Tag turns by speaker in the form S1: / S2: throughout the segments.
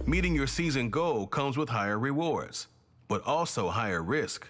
S1: Meeting your season goal comes with higher rewards, but also higher risk.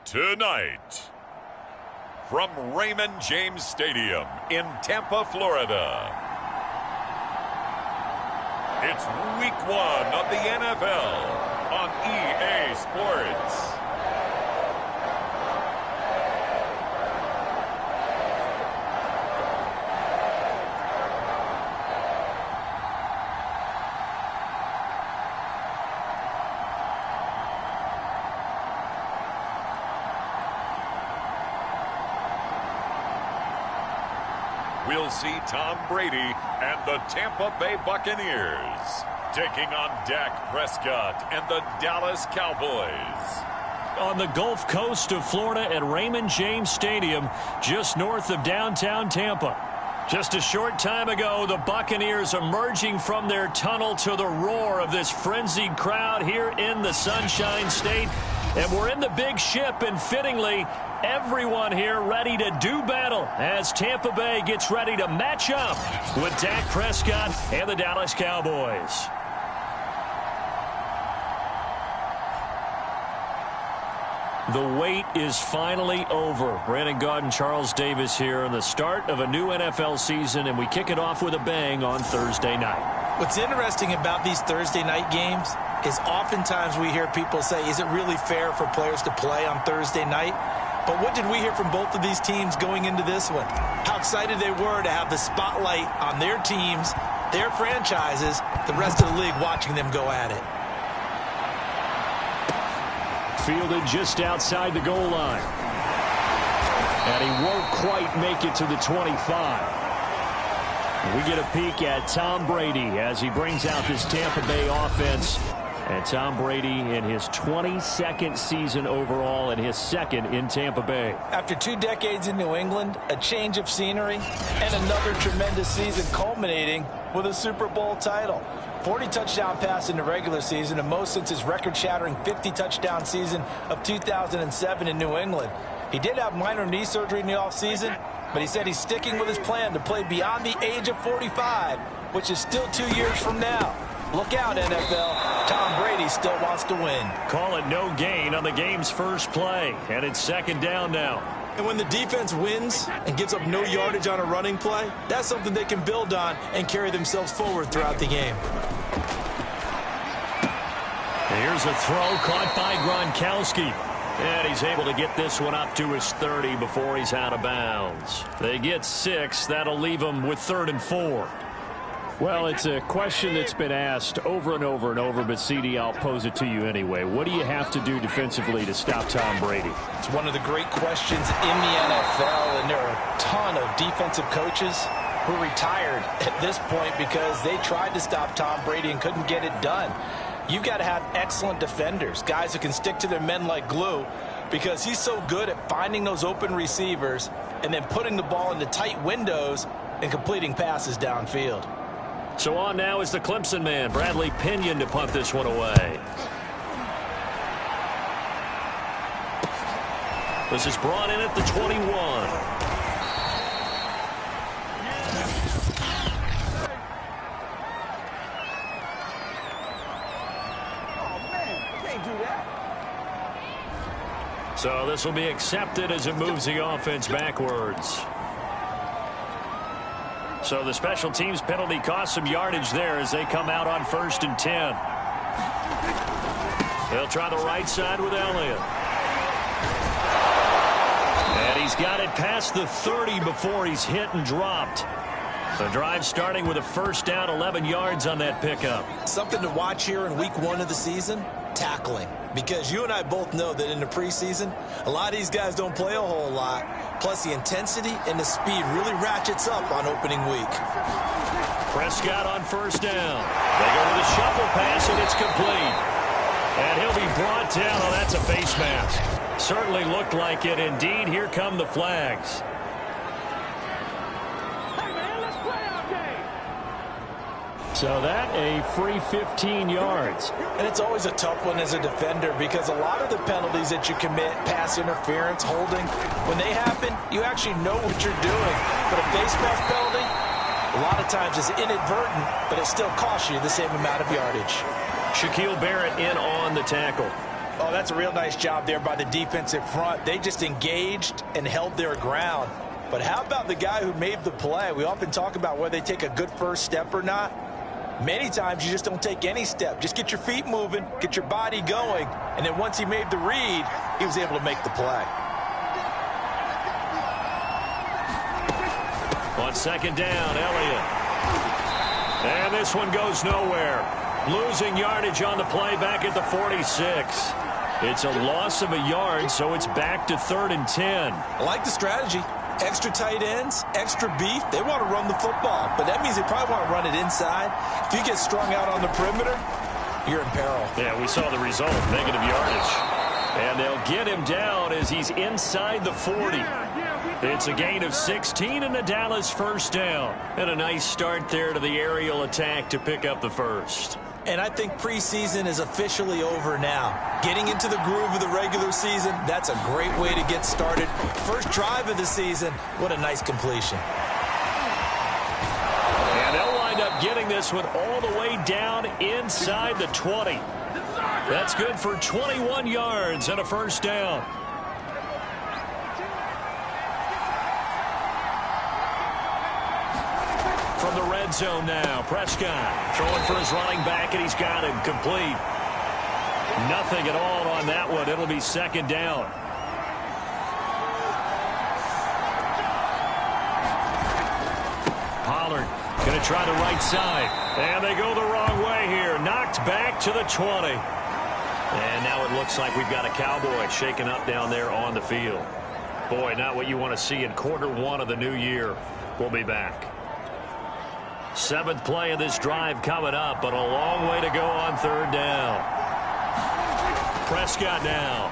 S2: Tonight, from Raymond James Stadium in Tampa, Florida, it's Week 1 of the NFL on EA Sports. we'll see Tom Brady and the Tampa Bay Buccaneers taking on Dak Prescott and the Dallas Cowboys.
S3: On the Gulf Coast of Florida at Raymond James Stadium, just north of downtown Tampa. Just a short time ago, the Buccaneers emerging from their tunnel to the roar of this frenzied crowd here in the Sunshine State. And we're in the big ship, and fittingly, everyone here ready to do battle as Tampa Bay gets ready to match up with Dak Prescott and the Dallas Cowboys. The wait is finally over. Brandon Gaud and Charles Davis here on the start of a new NFL season, and we kick it off with a bang on Thursday night.
S4: What's interesting about these Thursday night games is oftentimes we hear people say, is it really fair for players to play on Thursday night? But what did we hear from both of these teams going into this one? How excited they were to have the spotlight on their teams, their franchises, the rest of the league watching them go at it.
S3: Fielded just outside the goal line. And he won't quite make it to the 25. We get a peek at Tom Brady as he brings out this Tampa Bay offense. And Tom Brady in his 22nd season overall and his second in Tampa Bay.
S4: After 2 decades in New England, a change of scenery, and another tremendous season culminating with a Super Bowl title. 40 touchdown pass in the regular season, and most since his record-shattering 50-touchdown season of 2007 in New England. He did have minor knee surgery in the offseason, but he said he's sticking with his plan to play beyond the age of 45, which is still 2 years from now. Look out, NFL. Tom Brady still wants to win.
S3: Call it no gain on the game's first play, and it's second down now.
S4: And when the defense wins and gives up no yardage on a running play, that's something they can build on and carry themselves forward throughout the game.
S3: Here's a throw caught by Gronkowski. And he's able to get this one up to his 30 before he's out of bounds. They get 6. That'll leave them with 3rd and 4. Well, it's a question that's been asked over and over and over, but CD, I'll pose it to you anyway. What do you have to do defensively to stop Tom Brady?
S4: It's one of the great questions in the NFL, and there are a ton of defensive coaches who are retired at this point because they tried to stop Tom Brady and couldn't get it done. You've got to have excellent defenders, guys who can stick to their men like glue, because he's so good at finding those open receivers and then putting the ball into tight windows and completing passes downfield.
S3: So on now is the Clemson man, Bradley Pinion, to punt this one away. This is brought in at the 21. So this will be accepted as it moves the offense backwards. So the special teams penalty cost some yardage there as they come out on 1st and 10. They'll try the right side with Elliott. And he's got it past the 30 before he's hit and dropped. The drive starting with a 1st down, 11 yards on that pickup.
S4: Something to watch here in week 1 of the season, tackling. Because you and I both know that in the preseason, a lot of these guys don't play a whole lot. Plus, the intensity and the speed really ratchets up on opening week.
S3: Prescott on 1st down. They go with a shuffle pass, and it's complete. And he'll be brought down. Oh, that's a face mask. Certainly looked like it. Indeed, here come the flags. So that a free 15 yards.
S4: And it's always a tough one as a defender because a lot of the penalties that you commit, pass interference, holding, when they happen, you actually know what you're doing. But a face mask penalty, a lot of times is inadvertent, but it still costs you the same amount of yardage.
S3: Shaquille Barrett in on the tackle.
S4: Oh, that's a real nice job there by the defensive front. They just engaged and held their ground. But how about the guy who made the play? We often talk about whether they take a good first step or not. Many times you just don't take any step. Just get your feet moving, get your body going, and then once he made the read, he was able to make the play.
S3: On 2nd down, Elliott. And this one goes nowhere. Losing yardage on the play back at the 46. It's a loss of a yard, so it's back to 3rd and 10.
S4: I like the strategy. Extra tight ends, extra beef, they want to run the football. But that means they probably want to run it inside. If you get strung out on the perimeter, you're in peril.
S3: Yeah, we saw the result, negative yardage. And they'll get him down as he's inside the 40. It's a gain of 16 and a Dallas first down. And a nice start there to the aerial attack to pick up the first.
S4: And I think preseason is officially over now. Getting into the groove of the regular season, that's a great way to get started. First drive of the season, what a nice completion.
S3: And they'll wind up getting this one all the way down inside the 20. That's good for 21 yards and a first down. From the red zone now, Prescott throwing for his running back, and he's got him complete. Nothing at all on that one. It'll be second down. Pollard going to try the right side, and they go the wrong way here. Knocked back to the 20. And now it looks like we've got a Cowboy shaken up down there on the field. Boy, not what you want to see in quarter one of the new year. We'll be back. Seventh play of this drive coming up, but a long way to go on third down. Prescott now.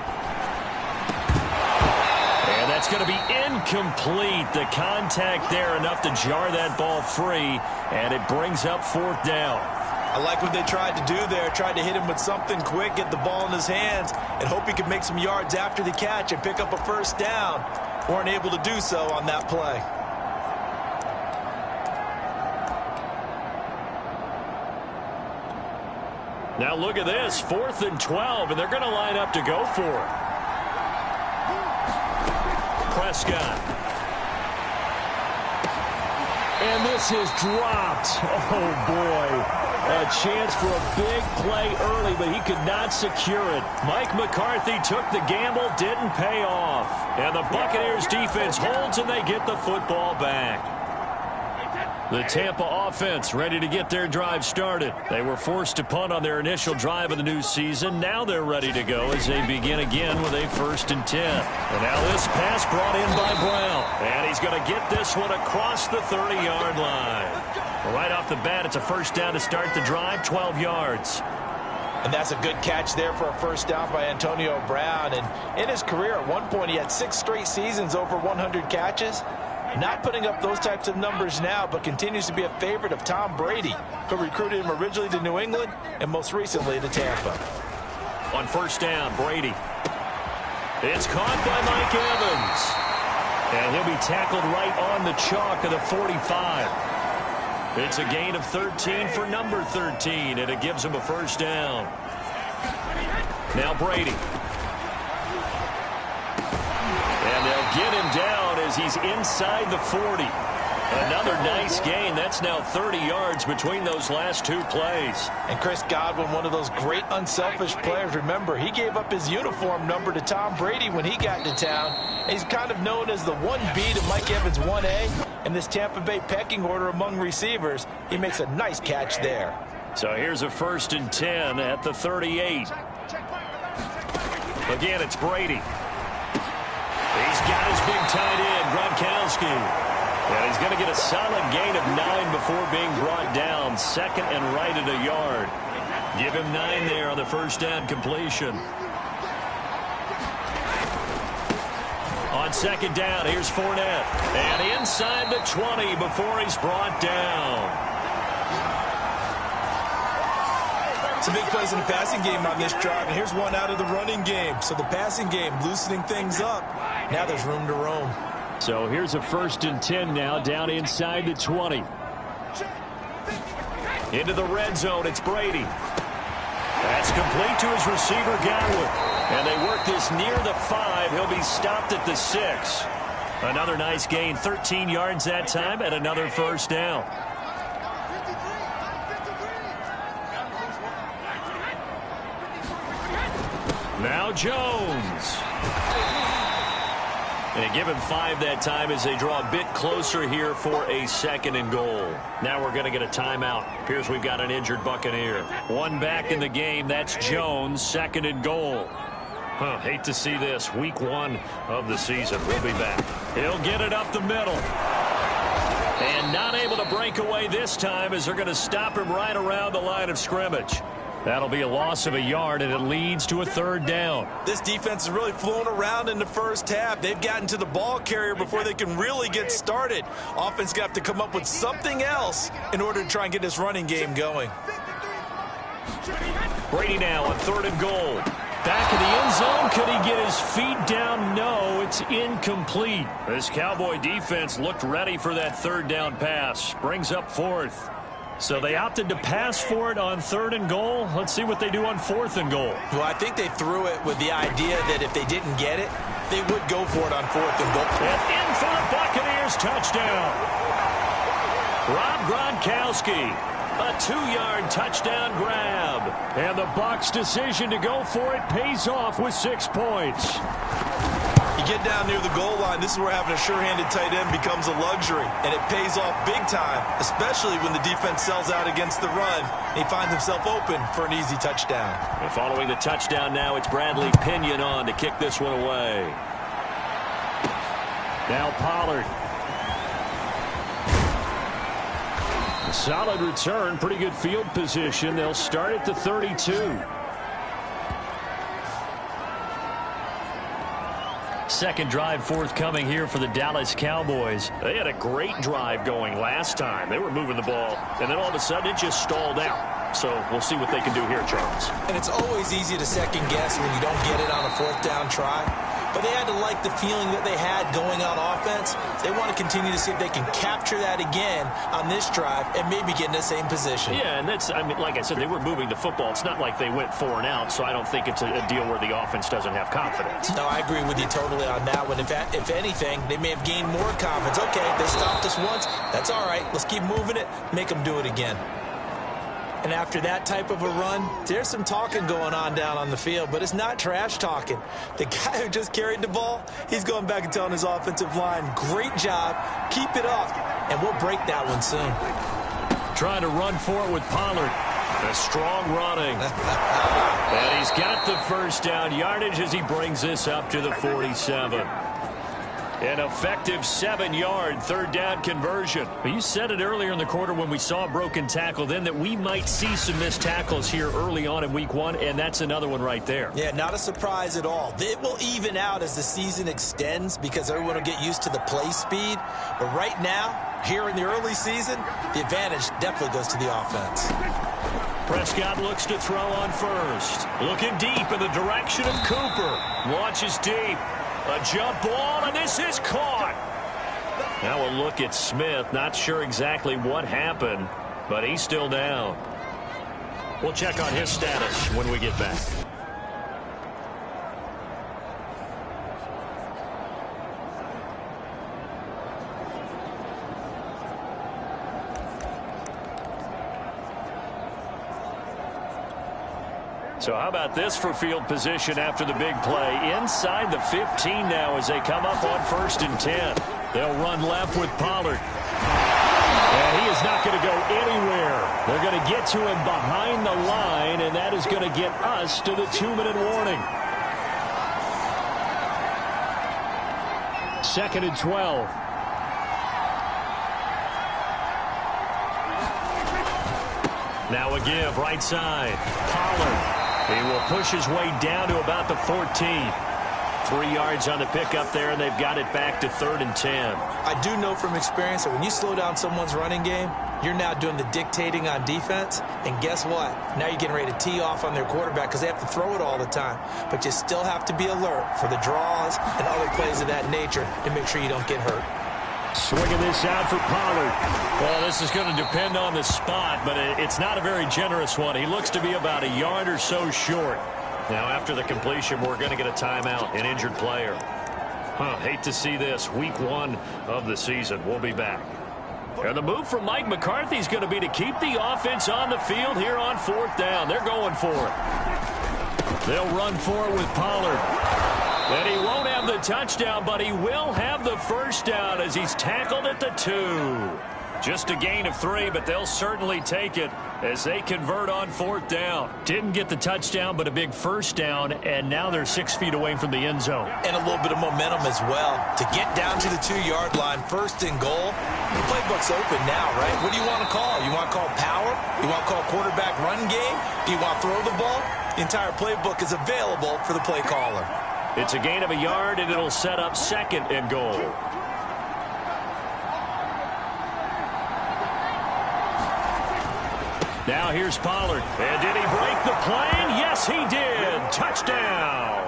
S3: And that's going to be incomplete. The contact there enough to jar that ball free, and it brings up fourth down.
S4: I like what they tried to do there. Tried to hit him with something quick, get the ball in his hands, and hope he could make some yards after the catch and pick up a first down. Weren't able to do so on that play.
S3: Now look at this, 4th and 12, and they're going to line up to go for it. Prescott. And this is dropped. Oh, boy. A chance for a big play early, but he could not secure it. Mike McCarthy took the gamble, didn't pay off. And the Buccaneers defense holds, and they get the football back. The Tampa offense ready to get their drive started. They were forced to punt on their initial drive of the new season. Now they're ready to go as they begin again with a 1st and 10. And now this pass brought in by Brown. And he's going to get this one across the 30-yard line. Right off the bat, it's a first down to start the drive, 12 yards.
S4: And that's a good catch there for a first down by Antonio Brown. And in his career, at one point, he had 6 straight seasons over 100 catches. Not putting up those types of numbers now, but continues to be a favorite of Tom Brady, who recruited him originally to New England and most recently to Tampa.
S3: On first down, Brady. It's caught by Mike Evans. And he'll be tackled right on the chalk of the 45. It's a gain of 13 for number 13, and it gives him a first down. Now Brady. And they'll get him down as he's inside the 40. Another nice gain. That's now 30 yards between those last 2 plays.
S4: And Chris Godwin, one of those great unselfish players. Remember, he gave up his uniform number to Tom Brady when he got into town. He's kind of known as the 1B to Mike Evans 1A. In this Tampa Bay pecking order among receivers, he makes a nice catch there.
S3: So here's a 1st and 10 at the 38. Again, it's Brady. He's got his big tight end, Gronkowski. And he's going to get a solid gain of 9 before being brought down. 2nd and right at a yard. Give him 9 there on the first down completion. On 2nd down, here's Fournette. And inside the 20 before he's brought down.
S4: Some big plays in the passing game on this drive, and here's one out of the running game. So the passing game loosening things up. Now there's room to roam.
S3: So here's a 1st and 10 now down inside the 20. Into the red zone, it's Brady. That's complete to his receiver, Godwin. And they work this near the 5. He'll be stopped at the 6. Another nice gain, 13 yards that time, and another first down. Now Jones. And give him 5 that time as they draw a bit closer here for a 2nd and goal. Now we're going to get a timeout. Appears we've got an injured Buccaneer. One back in the game. That's Jones, 2nd and goal. Hate to see this. Week 1 of the season. We'll be back. He'll get it up the middle. And not able to break away this time as they're going to stop him right around the line of scrimmage. That'll be a loss of a yard, and it leads to a 3rd down.
S4: This defense is really flown around in the first half. They've gotten to the ball carrier before they can really get started. Offense got to come up with something else in order to try and get this running game going.
S3: Brady now on 3rd and goal. Back in the end zone. Could he get his feet down? No, it's incomplete. This Cowboy defense looked ready for that 3rd down pass. Brings up 4th. So they opted to pass for it on 3rd and goal. Let's see what they do on 4th and goal.
S4: Well, I think they threw it with the idea that if they didn't get it, they would go for it on 4th and goal.
S3: And in for the Buccaneers touchdown. Rob Gronkowski. A 2-yard touchdown grab. And the Bucs' decision to go for it pays off with 6 points.
S4: You get down near the goal line, this is where having a sure-handed tight end becomes a luxury. And it pays off big time, especially when the defense sells out against the run. And he finds himself open for an easy touchdown.
S3: And following the touchdown now, it's Bradley Pinion on to kick this one away. Now Pollard. Solid return, pretty good field position. They'll start at the 32. Second drive forthcoming here for the Dallas Cowboys. They had a great drive going last time. They were moving the ball, and then all of a sudden it just stalled out. So we'll see what they can do here, Charles.
S4: And it's always easy to second guess when you don't get it on a 4th down try. But they had to like the feeling that they had going on offense. They want to continue to see if they can capture that again on this drive and maybe get in the same position.
S3: Yeah, and that's, I mean, like I said, they were moving the football. It's not like they went 4 and out, so I don't think it's a deal where the offense doesn't have confidence.
S4: No, I agree with you totally on that one. If anything, they may have gained more confidence. Okay, they stopped us once. That's all right. Let's keep moving it. Make them do it again. And after that type of a run, there's some talking going on down on the field, but it's not trash talking. The guy who just carried the ball, he's going back and telling his offensive line, great job, keep it up, and we'll break that one soon.
S3: Trying to run for it with Pollard. A strong running. And he's got the first down yardage as he brings this up to the 47. An effective 7-yard 3rd down conversion. You said it earlier in the quarter when we saw a broken tackle then that we might see some missed tackles here early on in week 1, and that's another one right there.
S4: Yeah, not a surprise at all. It will even out as the season extends because everyone will get used to the play speed. But right now, here in the early season, the advantage definitely goes to the offense.
S3: Prescott looks to throw on first. Looking deep in the direction of Cooper. Launches deep. A jump ball, and this is caught. Now a look at Smith. Not sure exactly what happened, but he's still down. We'll check on his status when we get back. So how about this for field position after the big play? Inside the 15 now as they come up on 1st and 10. They'll run left with Pollard. And he is not going to go anywhere. They're going to get to him behind the line, and that is going to get us to the 2-minute warning. 2nd and 12. Now a give, right side. Pollard. He will push his way down to about the 14. 3 yards on the pickup there, and they've got it back to 3rd and 10.
S4: I do know from experience that when you slow down someone's running game, you're now doing the dictating on defense. And guess what? Now you're getting ready to tee off on their quarterback because they have to throw it all the time. But you still have to be alert for the draws and other plays of that nature to make sure you don't get hurt.
S3: Swinging this out for Pollard. Well, this is going to depend on the spot, but it's not a very generous one. He looks to be about a yard or so short. Now, after the completion, we're going to get a timeout, an injured player. Hate to see this. Week 1 of the season. We'll be back. And the move from Mike McCarthy is going to be to keep the offense on the field here on 4th down. They're going for it. They'll run for it with Pollard. And he won't have the touchdown, but he will have the first down as he's tackled at the 2. Just a gain of 3, but they'll certainly take it as they convert on 4th down. Didn't get the touchdown, but a big first down, and now they're 6 feet away from the end zone.
S4: And a little bit of momentum as well. To get down to the 2-yard line, 1st and goal, the playbook's open now, right? What do you want to call? You want to call power? You want to call quarterback run game? Do you want to throw the ball? The entire playbook is available for the play caller.
S3: It's a gain of a yard, and it'll set up 2nd and goal. Now here's Pollard. And did he break the plane? Yes, he did. Touchdown.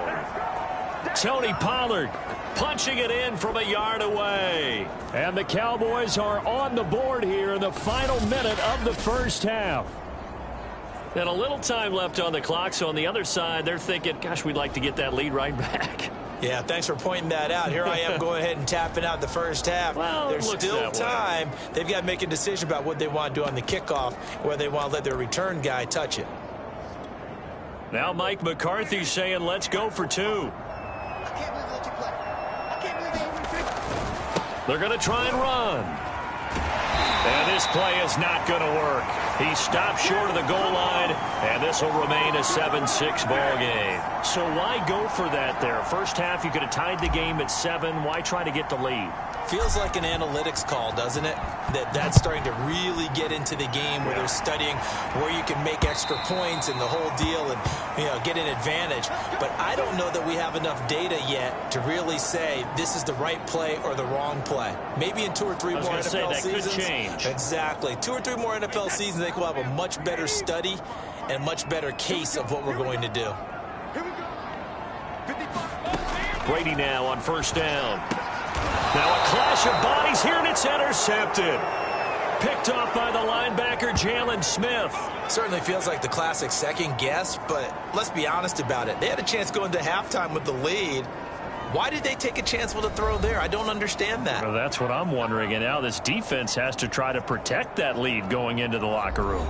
S3: Tony Pollard punching it in from a yard away. And the Cowboys are on the board here in the final minute of the first half. And a little time left on the clock, so on the other side, they're thinking, gosh, we'd like to get that lead right back.
S4: Yeah, thanks for pointing that out. Here I am going ahead and tapping out the first half.
S3: Well,
S4: there's still time. They've got to make a decision about what they want to do on the kickoff, whether they want to let their return guy touch it.
S3: Now Mike McCarthy saying, let's go for 2.
S5: I can't believe they let you play. I can't believe they...
S3: They're going to try and run. And this play is not going to work. He stopped short of the goal line, and this will remain a 7-6 ball game. So why go for that there? First half, you could have tied the game at 7. Why try to get the lead?
S4: Feels like an analytics call, doesn't it? That's starting to really get into the game where they're studying where you can make extra points and the whole deal and, get an advantage. But I don't know that we have enough data yet to really say this is the right play or the wrong play. Maybe in 2 or 3 more NFL seasons.
S3: Could change.
S4: Exactly. 2 or 3 more NFL seasons, I think we'll have a much better study and much better case of what we're going to do.
S3: Brady now on 1st down. Now a clash of bodies here, and it's intercepted. Picked off by the linebacker, Jalen Smith.
S4: Certainly feels like the classic second guess, but let's be honest about it. They had a chance going to halftime with the lead. Why did they take a chance with a throw there? I don't understand that.
S3: Well, that's what I'm wondering, and now this defense has to try to protect that lead going into the locker room.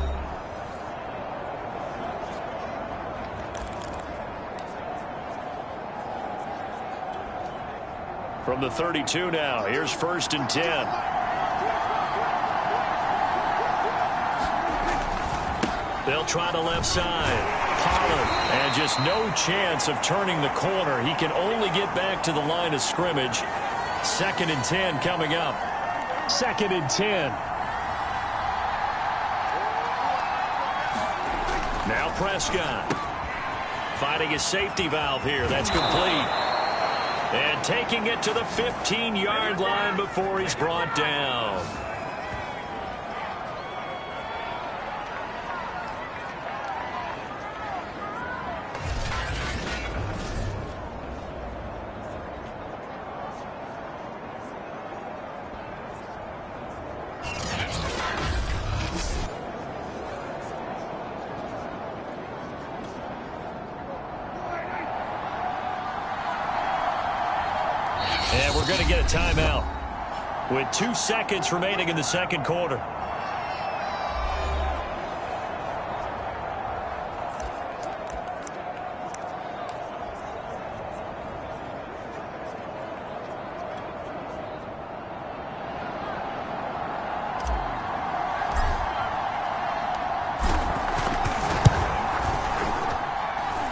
S3: From the 32 now, here's 1st and 10. They'll try the left side. Pollard, and just no chance of turning the corner. He can only get back to the line of scrimmage. 2nd and 10 coming up. 2nd and 10. Now Prescott. Finding his safety valve here. That's complete. And taking it to the 15-yard line before he's brought down. And we're going to get a timeout with 2 seconds remaining in the second quarter.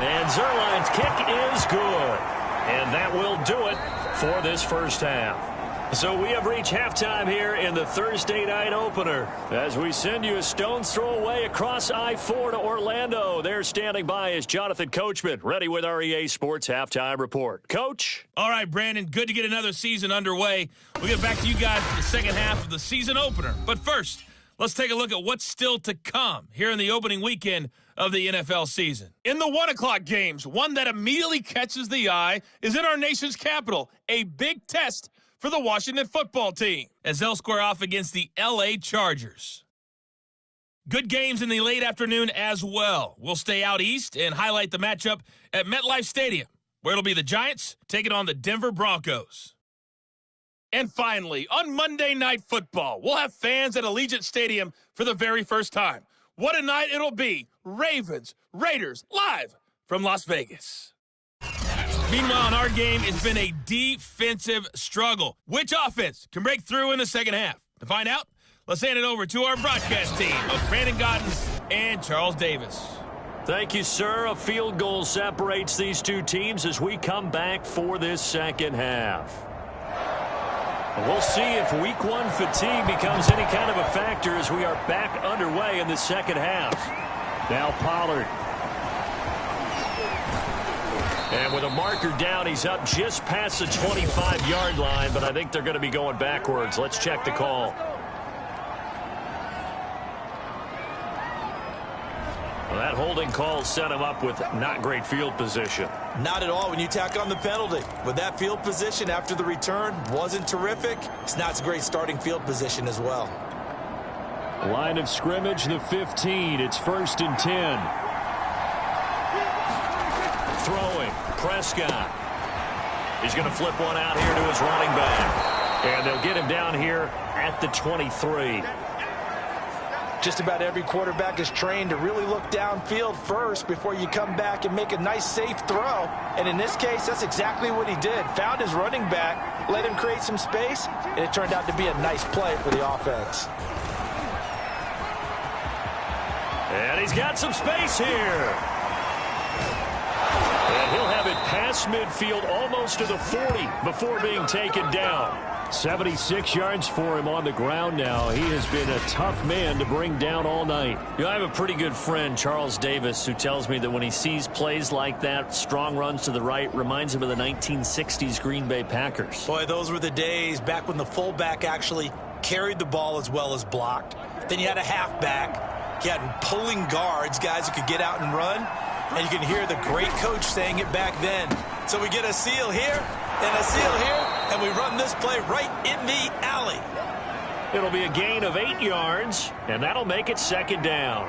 S3: And Zerline's kick is good. And that will do it for this first half. So we have reached halftime here in the Thursday night opener as we send you a stone's throw away across I-4 to Orlando. There standing by is Jonathan Coachman, ready with our EA Sports Halftime Report. Coach?
S6: All right, Brandon, good to get another season underway. We'll get back to you guys for the second half of the season opener. But first, let's take a look at what's still to come here in the opening weekend of the NFL season. In the 1 o'clock games, one that immediately catches the eye is in our nation's capital, a big test for the Washington football team as they'll square off against the LA Chargers. Good games in the late afternoon as well. We'll stay out east and highlight the matchup at MetLife Stadium, where it'll be the Giants taking on the Denver Broncos. And finally, on Monday Night Football, we'll have fans at Allegiant Stadium for the very first time. What a night it'll be. Ravens, Raiders, live from Las Vegas. Meanwhile, in our game, it's been a defensive struggle. Which offense can break through in the second half? To find out, let's hand it over to our broadcast team of Brandon Gotten and Charles Davis.
S3: Thank you, sir. A field goal separates these two teams as we come back for this second half. We'll see if week one fatigue becomes any kind of a factor as we are back underway in the second half. Now Pollard. And with a marker down, he's up just past the 25-yard line, but I think they're going to be going backwards. Let's check the call. Well, that holding call set him up with not great field position.
S4: Not at all when you tack on the penalty. With that field position after the return wasn't terrific. It's not a great starting field position as well.
S3: Line of scrimmage, the 15. It's 1st and 10. Throwing, Prescott. He's going to flip one out here to his running back. And they'll get him down here at the 23.
S4: Just about every quarterback is trained to really look downfield first before you come back and make a nice, safe throw. And in this case, that's exactly what he did. Found his running back, let him create some space, and it turned out to be a nice play for the offense.
S3: And he's got some space here. And he'll have it past midfield almost to the 40 before being taken down. 76 yards for him on the ground now. He has been a tough man to bring down all night.
S7: You know, I have a pretty good friend, Charles Davis, who tells me that when he sees plays like that, strong runs to the right, reminds him of the 1960s Green Bay Packers.
S4: Boy, those were the days back when the fullback actually carried the ball as well as blocked. Then you had a halfback. You had pulling guards, guys who could get out and run. And you can hear the great coach saying it back then. So we get a seal here and a seal here, and we run this play right in the alley.
S3: It'll be a gain of 8 yards, and that'll make it 2nd down.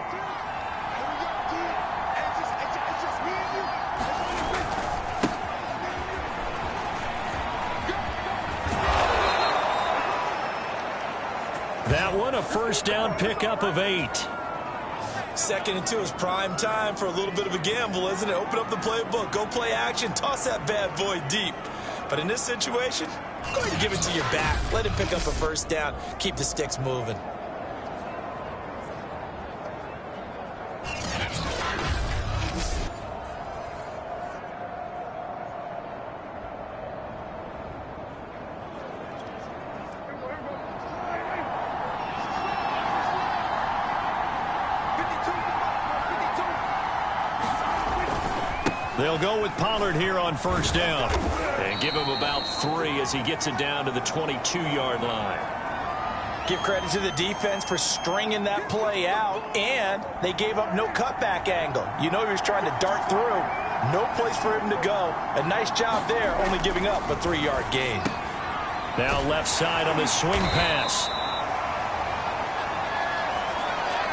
S3: That one, a 1st down pickup of 8.
S4: 2nd and 2 is prime time for a little bit of a gamble, isn't it? Open up the playbook, go play action, toss that bad boy deep. But in this situation, go ahead and give it to your back. Let him pick up a 1st down. Keep the sticks moving.
S3: They'll go with Pollard here on 1st down. And give him about 3 as he gets it down to the 22-yard line.
S4: Give credit to the defense for stringing that play out, and they gave up no cutback angle. You know he was trying to dart through. No place for him to go. A nice job there, only giving up a 3-yard gain.
S3: Now left side on the swing pass.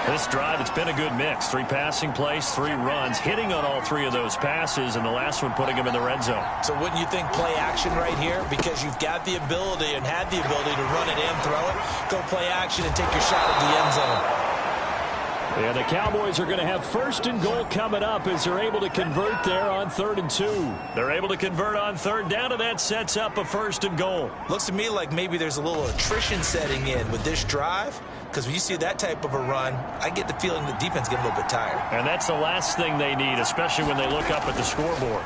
S3: This drive, it's been a good mix. 3 passing plays, 3 runs, hitting on all 3 of those passes, and the last one putting him in the red zone.
S4: So wouldn't you think play action right here? Because you've got the ability and had the ability to run it and throw it. Go play action and take your shot at the end zone.
S3: And the Cowboys are going to have 1st and goal coming up as they're able to convert there on 3rd and 2. They're able to convert on 3rd down, and that sets up a 1st and goal.
S4: Looks to me like maybe there's a little attrition setting in with this drive. Because when you see that type of a run, I get the feeling the defense get a little bit tired.
S3: And that's the last thing they need, especially when they look up at the scoreboard.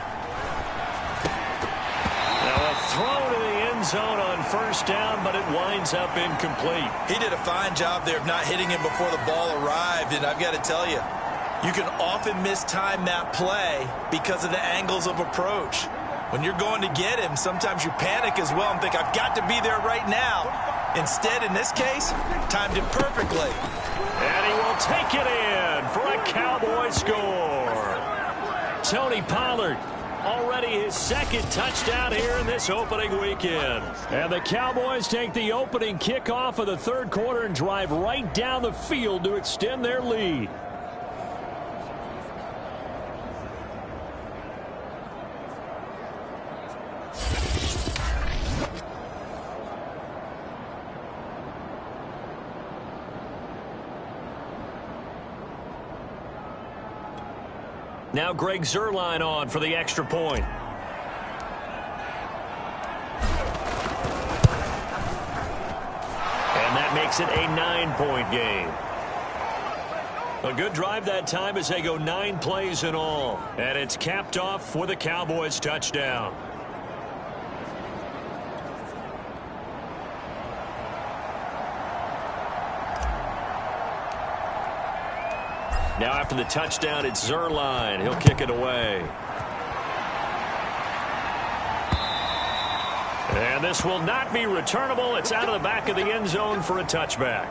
S3: Now a throw to the end zone on 1st down, but it winds up incomplete.
S4: He did a fine job there of not hitting him before the ball arrived. And I've got to tell you, you can often mistime that play because of the angles of approach. When you're going to get him, sometimes you panic as well and think, I've got to be there right now. Instead, in this case, timed it perfectly.
S3: And he will take it in for a Cowboy score. Tony Pollard, already his 2nd touchdown here in this opening weekend. And the Cowboys take the opening kickoff of the 3rd quarter and drive right down the field to extend their lead. Now Greg Zuerlein on for the extra point. And
S7: that makes it a 9-point game. A good drive that time as they go 9 plays in all. And it's capped off for the Cowboys touchdown. Now after the touchdown, it's Zerline. He'll kick it away. And this will not be returnable. It's out of the back of the end zone for a touchback.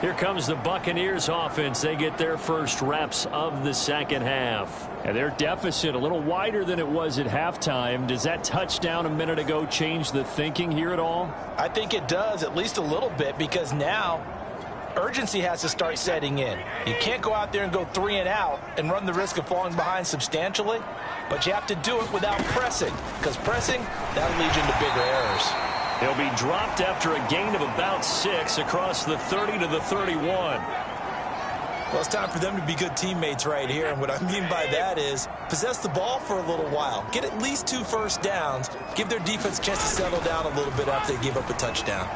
S7: Here comes the Buccaneers offense. They get their first reps of the second half.
S3: And their deficit a little wider than it was at halftime. Does that touchdown a minute ago change the thinking here at all?
S4: I think it does, at least a little bit, because now urgency has to start setting in. You can't go out there and go 3 and out and run the risk of falling behind substantially, but you have to do it without pressing, because pressing, that'll lead you into bigger errors.
S7: He'll be dropped after a gain of about 6 across the 30 to the 31.
S4: Well, it's time for them to be good teammates right here, and what I mean by that is possess the ball for a little while, get at least 2 first downs, give their defense a chance to settle down a little bit after they give up a touchdown.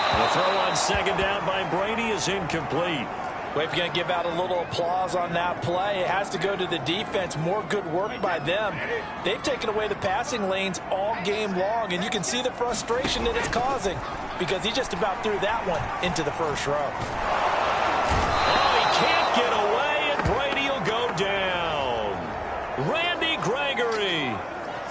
S7: The throw on second down by Brady is incomplete.
S4: Well, if you're going to give out a little applause on that play, it has to go to the defense. More good work by them. They've taken away the passing lanes all game long, and you can see the frustration that it's causing because he just about threw that one into the first row.
S7: Oh, he can't get away, and Brady will go down. Randy Gregory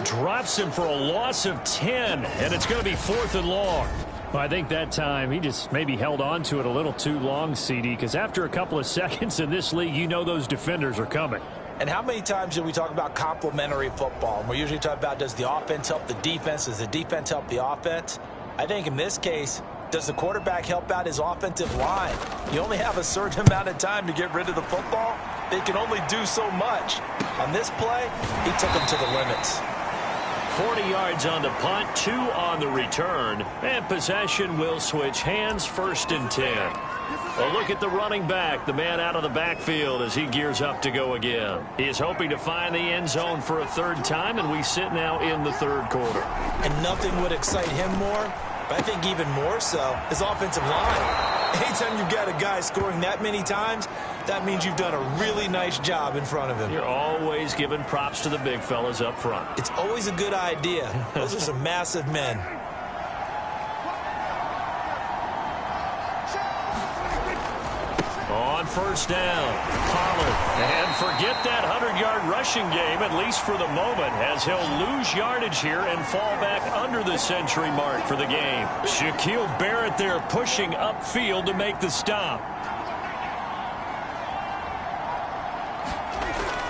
S7: drops him for a loss of 10, and it's going to be 4th and long.
S3: Well, I think that time he just maybe held on to it a little too long, CD, because after a couple of seconds in this league, you know those defenders are coming.
S4: And how many times do we talk about complementary football? And we're usually talking about, does the offense help the defense? Does the defense help the offense? I think in this case, does the quarterback help out his offensive line? You only have a certain amount of time to get rid of the football. They can only do so much. On this play, he took them to the limits.
S7: 40 yards on the punt, 2 on the return, and possession will switch hands, 1st and 10. A look at the running back, the man out of the backfield as he gears up to go again. He is hoping to find the end zone for a 3rd time, and we sit now in the 3rd quarter.
S4: And nothing would excite him more, but I think even more so, his offensive line. Anytime you've got a guy scoring that many times, that means you've done a really nice job in front of him.
S7: You're always giving props to the big fellas up front.
S4: It's always a good idea. Those are some massive men.
S7: On 1st down, Pollard. And forget that 100-yard rushing game, at least for the moment, as he'll lose yardage here and fall back under the century mark for the game. Shaquille Barrett there pushing upfield to make the stop.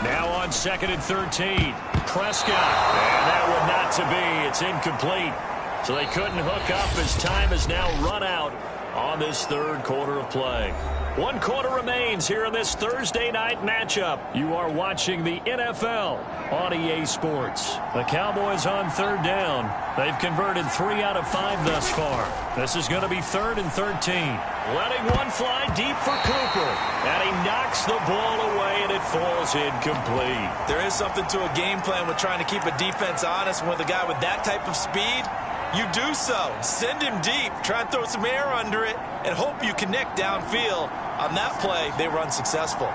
S7: Now on 2nd and 13, Prescott. And that one not to be. It's incomplete. So they couldn't hook up as time has now run out on this 3rd quarter of play. 1 quarter remains here in this Thursday night matchup. You are watching the NFL on EA Sports. The Cowboys on 3rd down. They've converted 3 out of 5 thus far. This is going to be 3rd and 13. Letting one fly deep for Cooper. And he knocks the ball away, and it falls incomplete.
S4: There is something to a game plan with trying to keep a defense honest. With a guy with that type of speed, you do so. Send him deep. Try and throw some air under it and hope you connect downfield. On that play, they were unsuccessful.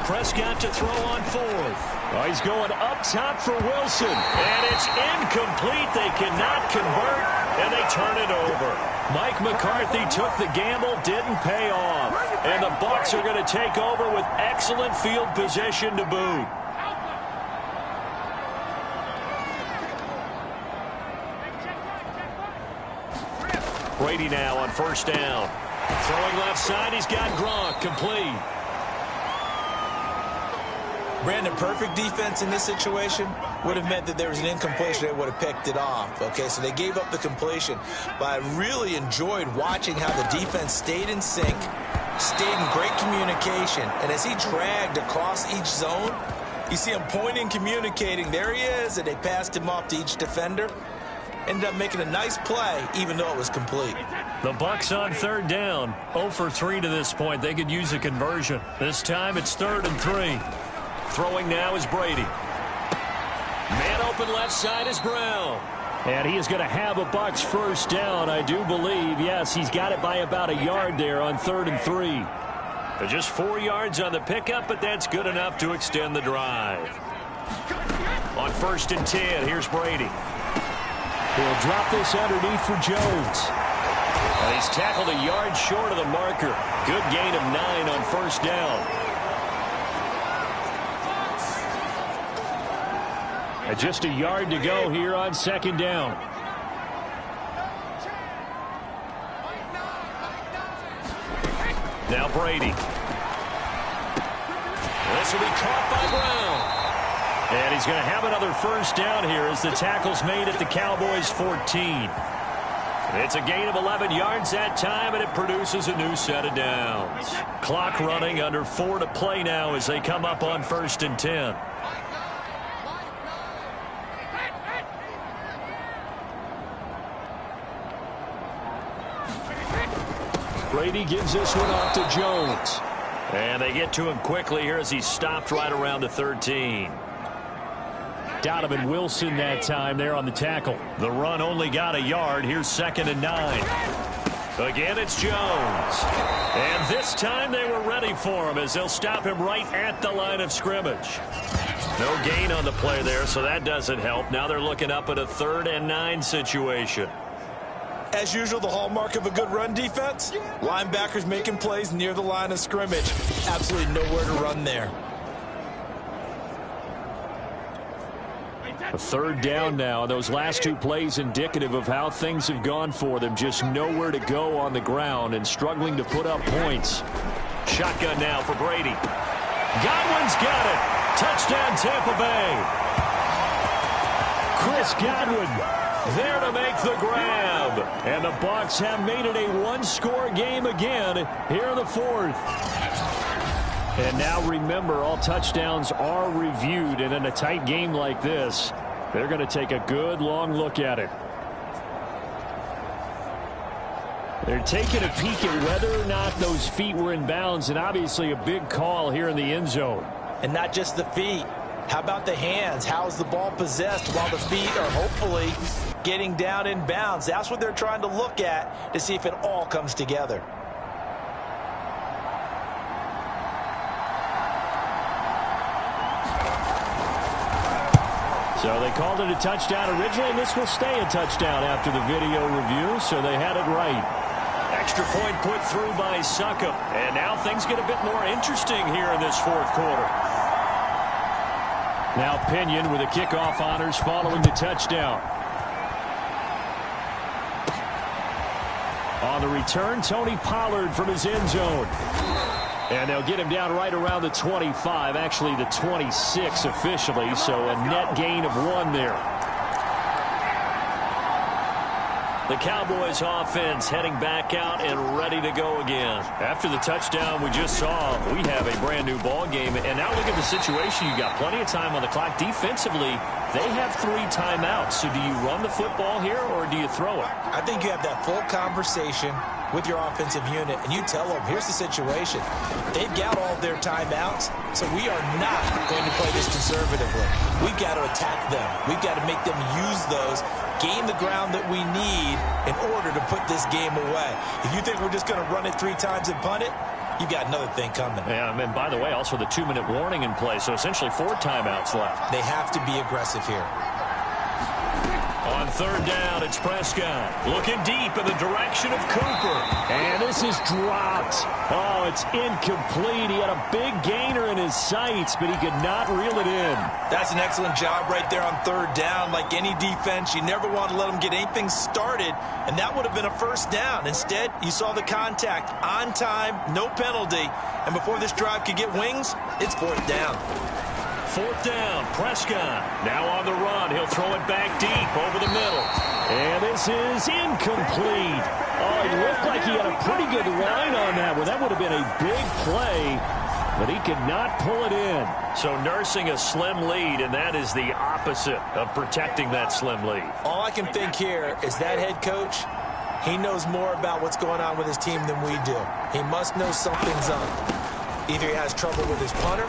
S7: Prescott to throw on 4th. Oh, he's going up top for Wilson. And it's incomplete. They cannot convert, and they turn it over. Mike McCarthy took the gamble, didn't pay off. And the Bucs are going to take over with excellent field position to boot. Brady now on 1st down. Throwing left side, he's got Gronk, complete.
S4: Brandon, perfect defense in this situation would have meant that there was an incompletion. They would have picked it off. Okay, so they gave up the completion. But I really enjoyed watching how the defense stayed in sync, stayed in great communication. And as he dragged across each zone, you see him pointing, communicating. There he is, and they passed him off to each defender. Ended up making a nice play, even though it was complete.
S7: The Bucs on 3rd down. 0 for 3 to this point. They could use a conversion. This time it's 3rd and 3. Throwing now is Brady. Man open left side is Brown.
S3: And he is going to have a Bucs first down, I do believe. Yes, he's got it by about a yard there on 3rd and 3. Just 4 yards on the pickup, but that's good enough to extend the drive. On 1st and 10, here's Brady. He'll drop this underneath for Jones. And he's tackled a yard short of the marker. Good gain of 9 on 1st down. And just a yard to go here on 2nd down. Now Brady. This will be caught by Brown. And he's going to have another first down here as the tackle's made at the Cowboys' 14. It's a gain of 11 yards that time, and it produces a new set of downs. Clock running, under 4 to play now as they come up on 1st and 10. Brady gives this one off to Jones. And they get to him quickly here as he's stopped right around the 13. Donovan Wilson that time there on the tackle. The run only got a yard. Here's 2nd and 9. Again, it's Jones. And this time they were ready for him as they'll stop him right at the line of scrimmage. No gain on the play there, so that doesn't help. Now they're looking up at a 3rd and 9 situation.
S4: As usual, the hallmark of a good run defense, linebackers making plays near the line of scrimmage. Absolutely nowhere to run there.
S3: A 3rd down now. Those last 2 plays indicative of how things have gone for them. Just nowhere to go on the ground and struggling to put up points. Shotgun now for Brady. Godwin's got it. Touchdown, Tampa Bay. Chris Godwin there to make the grab. And the Bucs have made it a 1-score game again here in the 4th. And now remember, all touchdowns are reviewed. And in a tight game like this, they're going to take a good long look at it. They're taking a peek at whether or not those feet were in bounds. And obviously a big call here in the end zone.
S4: And not just the feet. How about the hands? How's the ball possessed while the feet are hopefully getting down in bounds? That's what they're trying to look at to see if it all comes together.
S3: So they called it a touchdown originally, and this will stay a touchdown after the video review, so they had it right. Extra point put through by Succop. And now things get a bit more interesting here in this 4th quarter. Now Pinion with the kickoff honors following the touchdown. On the return, Tony Pollard from his end zone. And they'll get him down right around the 25, actually the 26 officially, so a net gain of 1 there. The Cowboys offense heading back out and ready to go again. After the touchdown we just saw, we have a brand new ball game. And now look at the situation. You got plenty of time on the clock. Defensively, they have 3 timeouts. So do you run the football here or do you throw it?
S4: I think you have that full conversation with your offensive unit, and you tell them, here's the situation. They've got all their timeouts, so we are not going to play this conservatively. We've got to attack them. We've got to make them use those, gain the ground that we need in order to put this game away. If you think we're just going to run it 3 times and punt it, you've got another thing coming.
S3: Yeah, and by the way, also the 2-minute warning in play, so essentially 4 timeouts left.
S4: They have to be aggressive here.
S3: On 3rd down, it's Prescott. Looking deep in the direction of Cooper. And this is dropped. Oh, it's incomplete. He had a big gainer in his sights, but he could not reel it in.
S4: That's an excellent job right there on 3rd down. Like any defense, you never want to let them get anything started, and that would have been a first down. Instead, you saw the contact on time, no penalty, and before this drive could get wings, it's 4th down.
S3: 4th down, Prescott. Now on the run. He'll throw it back deep over the middle. And this is incomplete. Oh, he looked like he had a pretty good line on that one. That would have been a big play, but he could not pull it in. So nursing a slim lead, and that is the opposite of protecting that slim lead.
S4: All I can think here is that head coach, he knows more about what's going on with his team than we do. He must know something's up. Either he has trouble with his punter,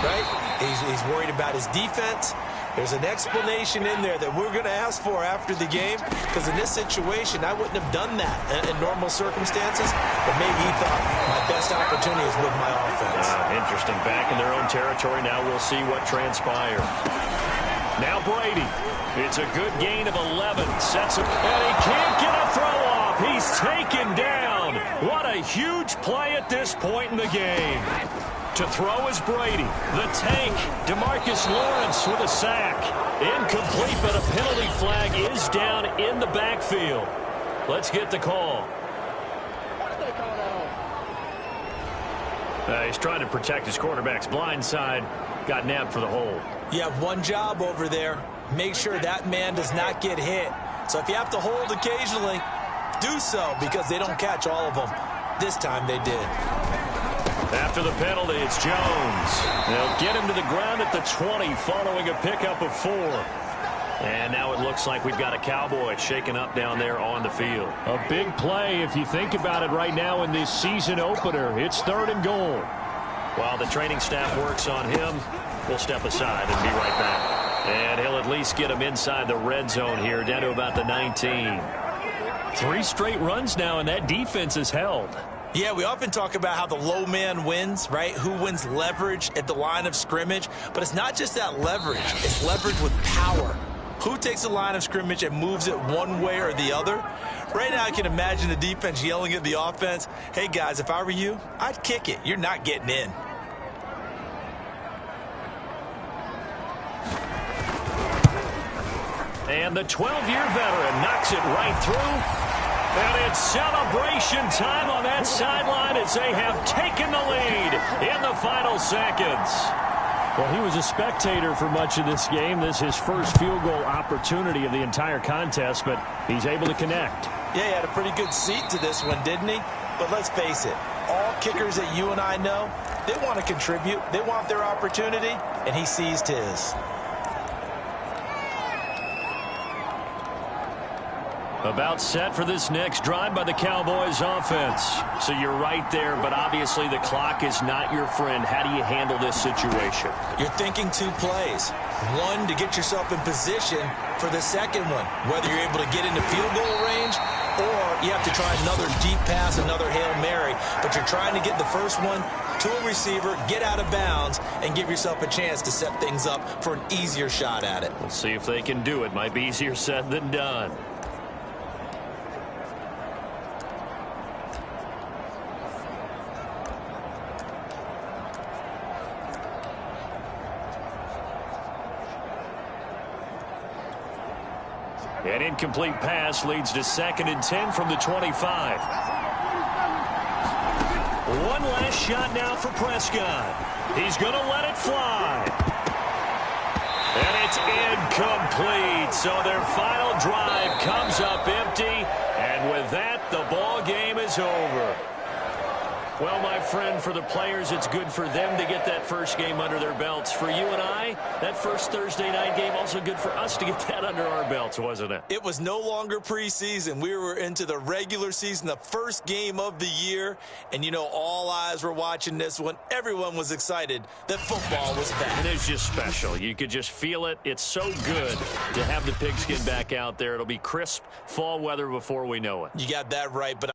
S4: right? He's worried about his defense. There's an explanation in there that we're going to ask for after the game, because in this situation, I wouldn't have done that in normal circumstances, but maybe he thought my best opportunity is with my offense.
S3: Interesting. Back in their own territory. Now we'll see what transpires. Now Brady. It's a good gain of 11. Sets him, and he can't get a throw off. He's taken down. What a huge play at this point in the game. To throw is Brady. The tank, DeMarcus Lawrence with a sack. Incomplete, but a penalty flag is down in the backfield. Let's get the call. He's trying to protect his quarterback's blind side. Got nabbed for the hold.
S4: You have one job over there. Make sure that man does not get hit. So if you have to hold occasionally, do so, because they don't catch all of them. This time they did.
S3: After the penalty, it's Jones. They'll get him to the ground at the 20 following a pickup of 4. And now it looks like we've got a Cowboy shaken up down there on the field. A big play if you think about it right now in this season opener. It's 3rd and goal. While the training staff works on him, we'll step aside and be right back. And he'll at least get him inside the red zone here, down to about the 19. 3 straight runs now, and that defense is held.
S4: Yeah, we often talk about how the low man wins, right? Who wins leverage at the line of scrimmage. But it's not just that leverage. It's leverage with power. Who takes the line of scrimmage and moves it one way or the other? Right now, I can imagine the defense yelling at the offense, hey, guys, if I were you, I'd kick it. You're not getting in.
S3: And the 12-year veteran knocks it right through. And it's celebration time on that sideline as they have taken the lead in the final seconds. Well, he was a spectator for much of this game. This is his first field goal opportunity of the entire contest, but he's able to connect.
S4: Yeah, he had a pretty good seat to this one, didn't he? But let's face it, all kickers that you and I know, they want to contribute. They want their opportunity, and he seized his.
S3: About set for this next drive by the Cowboys offense. So you're right there, but obviously the clock is not your friend. How do you handle this situation?
S4: You're thinking 2 plays. One, to get yourself in position for the second one, whether you're able to get into field goal range or you have to try another deep pass, another Hail Mary. But you're trying to get the first one to a receiver, get out of bounds, and give yourself a chance to set things up for an easier shot at it.
S3: We'll see if they can do it. Might be easier said than done. An incomplete pass leads to 2nd and 10 from the 25. One last shot now for Prescott. He's going to let it fly. And it's incomplete. So their final drive comes up empty. And with that, the ball game is over. Well, my friend, for the players, it's good for them to get that first game under their belts. For you and I, that first Thursday night game, also good for us to get that under our belts, wasn't it?
S4: It was no longer preseason. We were into the regular season, the first game of the year. And, you know, all eyes were watching this one. Everyone was excited that football was back.
S3: And it's just special. You could just feel it. It's so good to have the pigskin back out there. It'll be crisp fall weather before we know it.
S4: You got that right, but